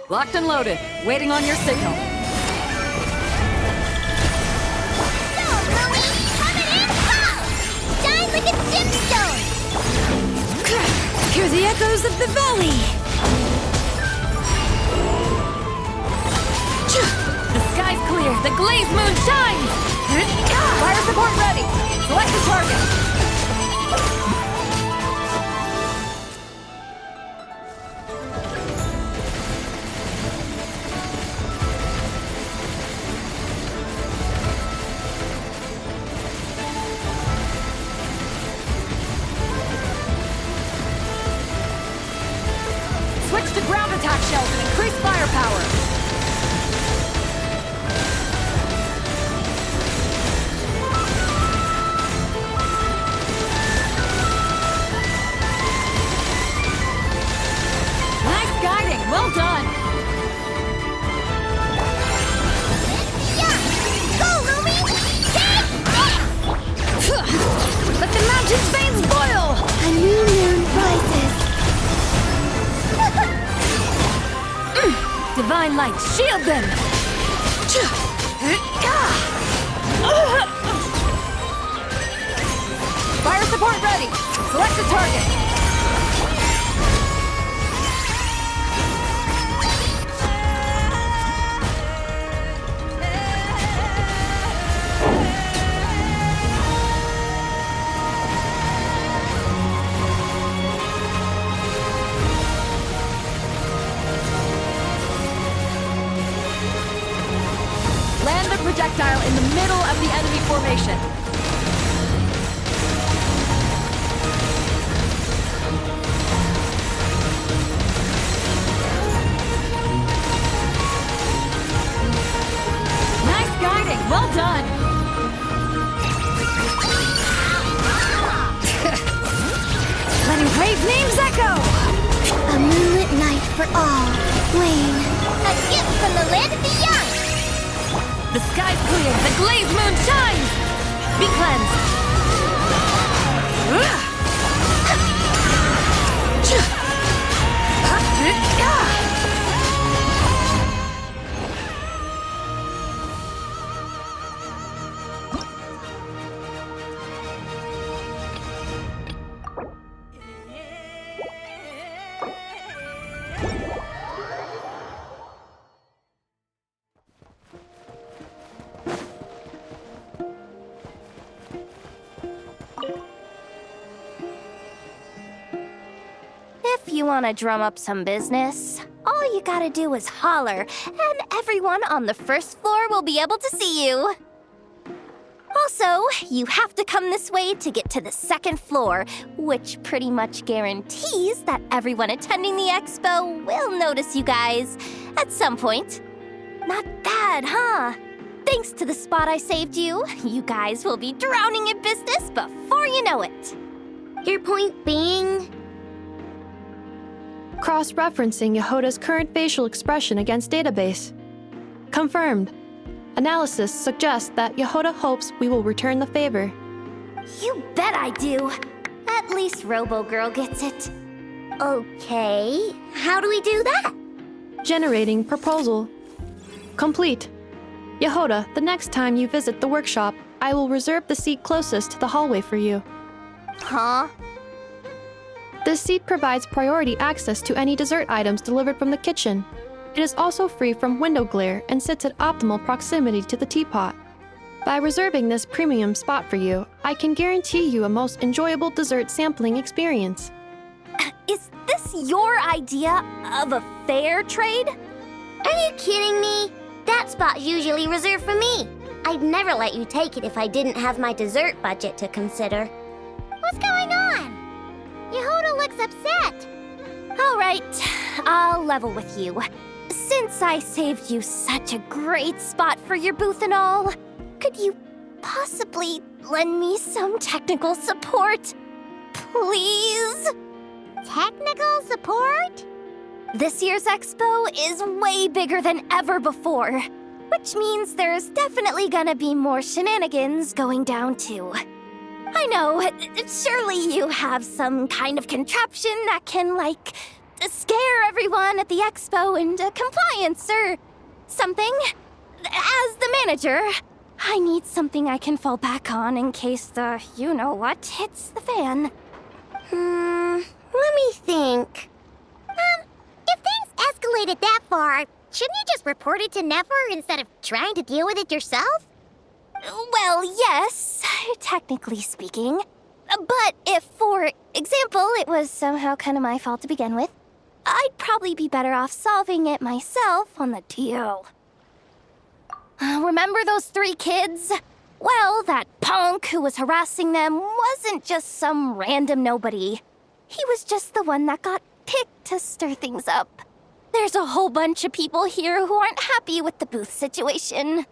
Locked and loaded, waiting on your signal. Go, Louie! Coming in hot! Shine like a gemstone! Hear the echoes of the valley! The sky's clear, the glazed moon shines! Fire support ready! Select the target! Switch to ground attack shells and increase firepower! Nice guiding! Well done! Yeah! Go, Louie! Let the mountain's veins boil! A new moon rises. Divine light, shield them! Fire support ready! Select the target! Land the projectile in the middle of the enemy formation. Nice guiding, well done! Letting brave names echo! A moonlit night for all. Wayne. A gift from the land of the young! The sky's clear, the glazed moon shines! Be cleansed! If you want to drum up some business, all you gotta do is holler, and everyone on the first floor will be able to see you. Also, you have to come this way to get to the second floor, which pretty much guarantees that everyone attending the expo will notice you guys at some point. Not bad, huh? Thanks to the spot I saved you, you guys will be drowning in business before you know it. Your point being? Cross-referencing Yehota's current facial expression against database. Confirmed. Analysis suggests that Yehota hopes we will return the favor. You bet I do. At least Robo-Girl gets it. Okay, how do we do that? Generating proposal. Complete. Yehota, the next time you visit the workshop, I will reserve the seat closest to the hallway for you. Huh? This seat provides priority access to any dessert items delivered from the kitchen. It is also free from window glare and sits at optimal proximity to the teapot. By reserving this premium spot for you, I can guarantee you a most enjoyable dessert sampling experience. Is this your idea of a fair trade? Are you kidding me? That spot's usually reserved for me. I'd never let you take it if I didn't have my dessert budget to consider. What's going on? Yehota looks upset. All right, I'll level with you. Since I saved you such a great spot for your booth and all, could you possibly lend me some technical support? Please? Technical support? This year's expo is way bigger than ever before, which means there's definitely gonna be more shenanigans going down too. I know, surely you have some kind of contraption that can, like, scare everyone at the expo into compliance or something. As the manager, I need something I can fall back on in case the you-know-what hits the fan. Let me think. If things escalated that far, shouldn't you just report it to Nefer instead of trying to deal with it yourself? Well, yes, technically speaking. But if, for example, it was somehow kind of my fault to begin with, I'd probably be better off solving it myself on the DL. Remember those 3 kids? Well, that punk who was harassing them wasn't just some random nobody. He was just the one that got picked to stir things up. There's a whole bunch of people here who aren't happy with the booth situation.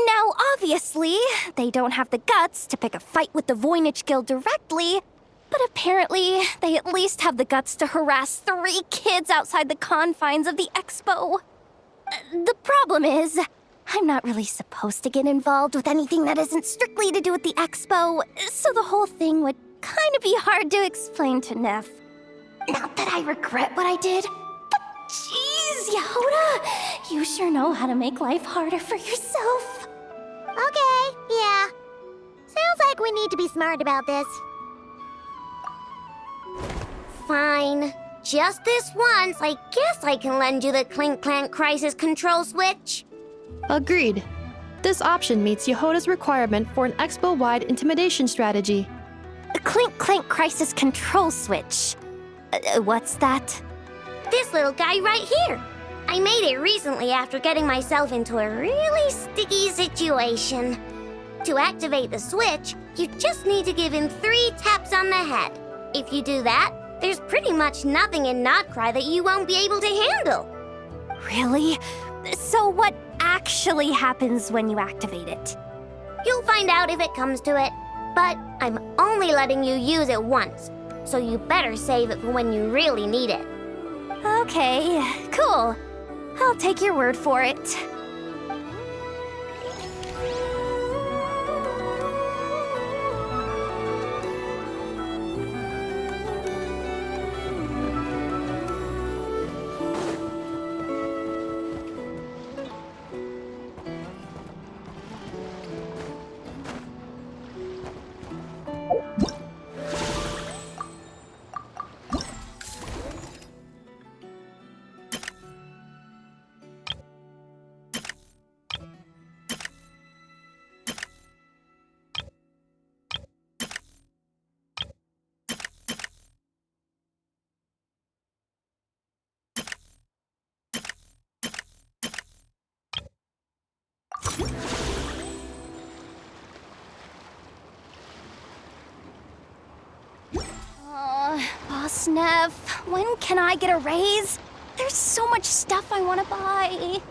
Now, obviously, they don't have the guts to pick a fight with the Voynich Guild directly, but apparently, they at least have the guts to harass 3 kids outside the confines of the expo. The problem is, I'm not really supposed to get involved with anything that isn't strictly to do with the expo, so the whole thing would kind of be hard to explain to Neff. Not that I regret what I did, but jeez, Yehota, you sure know how to make life harder for yourself. Okay, yeah. Sounds like we need to be smart about this. Fine. Just this once, I guess I can lend you the Clink Clank Crisis Control Switch. Agreed. This option meets Yehota's requirement for an expo-wide intimidation strategy. A Clink Clank Crisis Control Switch. What's that? This little guy right here. I made it recently after getting myself into a really sticky situation. To activate the switch, you just need to give him 3 taps on the head. If you do that, there's pretty much nothing in Notcry that you won't be able to handle. Really? So what actually happens when you activate it? You'll find out if it comes to it, but I'm only letting you use it once, so you better save it for when you really need it. Okay, cool. I'll take your word for it. Neff. When can I get a raise? There's so much stuff I want to buy.